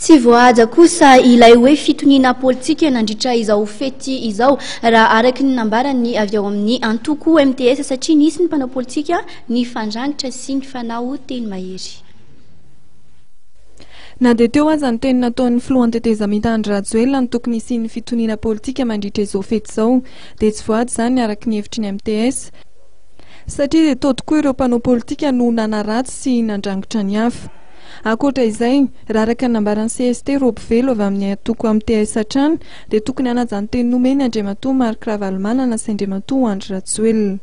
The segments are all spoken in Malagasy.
Tsy voaja kosa ilay hoe fitoniana politika nandritra izao fety izao raha araky ny nambarany avy ao amin'ny antoko MTS satria nisy ny mpanao politika ny fandrangitra sy ny fanao teny mahery. Na dia teo aza ny teny nataon'ny filohan'ny tetezamita Andry Rajoelina ny tokony hisian'ny fitoniana politika mandritra izao fety izao dia tsy voady izany araky ny hevitry ny MTS satria dia tao tokoa ireo mpanao politika no nanaratsy sy nandrangitra ny hafa. Ankoatra izay, raha araka ny nambaran'ny CST Robivelo avy amin'ny antoko MTS hatrany dia tokony hanaja ny teny nomeny Andriamatoa Marc Ravalomanana sy Andriamatoa Andry Rajoelina.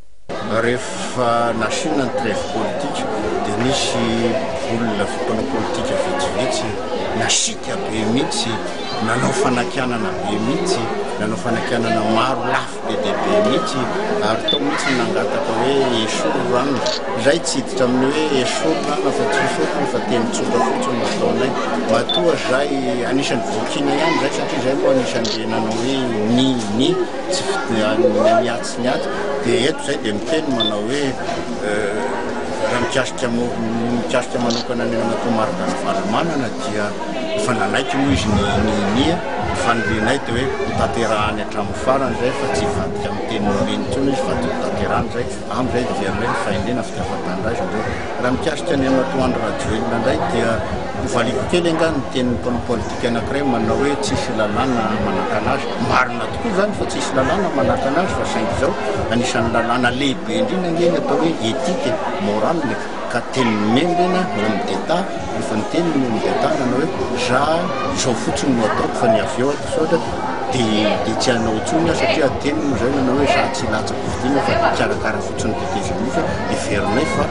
Rehefa nasiana ny trêve politika dia nisy olona mpanao politika vitsivitsy nasika be mihitsy, nanao fanakianana be mihitsy, nanao fanakianana maro lafo be dia be mihitsy ary tao mihitsy nangataka hoe esorana. Izay tsy hiditra amin'ny hoe esorana fa tsy esorana fa teny tsotra fotsiny nataonay. Matoa izay anisan'ny vokiana ihany izay satria izay moa anisan'le nanao hoe ny tsy niatsy dia eto izay dia miteny manao hoe raha mikasika manokana ny Andriamatoa Marc Ravalomanana dia efa nanaiky moa izy ny fanolianay dia hoe tanterahany hatramin'ny farany izay fa tsy vadika amin'ny teny nomeny intsony izy fa tanterahany izay amin'izay diverinay ny fahendrena fitiavan-tanindrazana izay. Raha mikasika ny Andriamatoa Andry Rajoelina indray dia valiko kely angany ny tenin'ny mpanao politika anankiray manao hoe tsisy lalàna manaka anazy. Marina tokoa izany fa tsisy lalàna manaka anazy fa saingy izao anisan'ny lalàna lehibe indrindra angeny atao hoe éthique morale ka teny membrena homme d'État rehefa ny teny homme d'État nanao hoe izao fotsiny no ataoko fa ny avy eo ataotra dia tsy hanao intsony satria ateny moa izay nanao hoe za tsy latsako vidiana fa karakara fotsiny tetezamita iverinay fa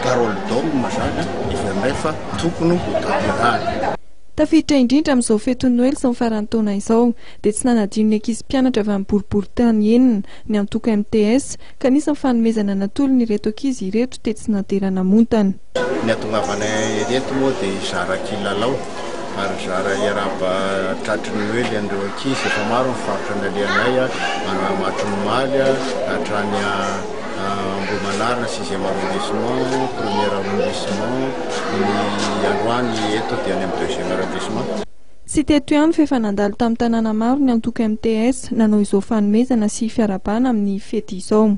parole d'homme zany iverinay fa tokony ho tanterahany. Tafiditra indrindra amin'izao fety Noely sy ny faran'ny taona izao dia tsy nanadino ny ankizy mpianatra avy amin'ny boribory tany enina ny antoko MTS ka nisy ny fanomezana natolony ireto ankizy ireto tetsy tsy naterana montana. Ny atongavanay ireto moa dia Zara Kilalao ary Zara Iaraba Tratry Noely andreo ankizy efa maro mifarotra ny alehanay Matronomaly hatrany Ambohimanarina 6e arrondissement, 1er arrondissement, ny Androany eto dia any amin'ny 2e arrondissement. Sy teto ihany fa efa nandalo tamin'ny tanàna maro ny antoko MTS nanao izao fanomezana sy fiarabana amin'ny fety izao.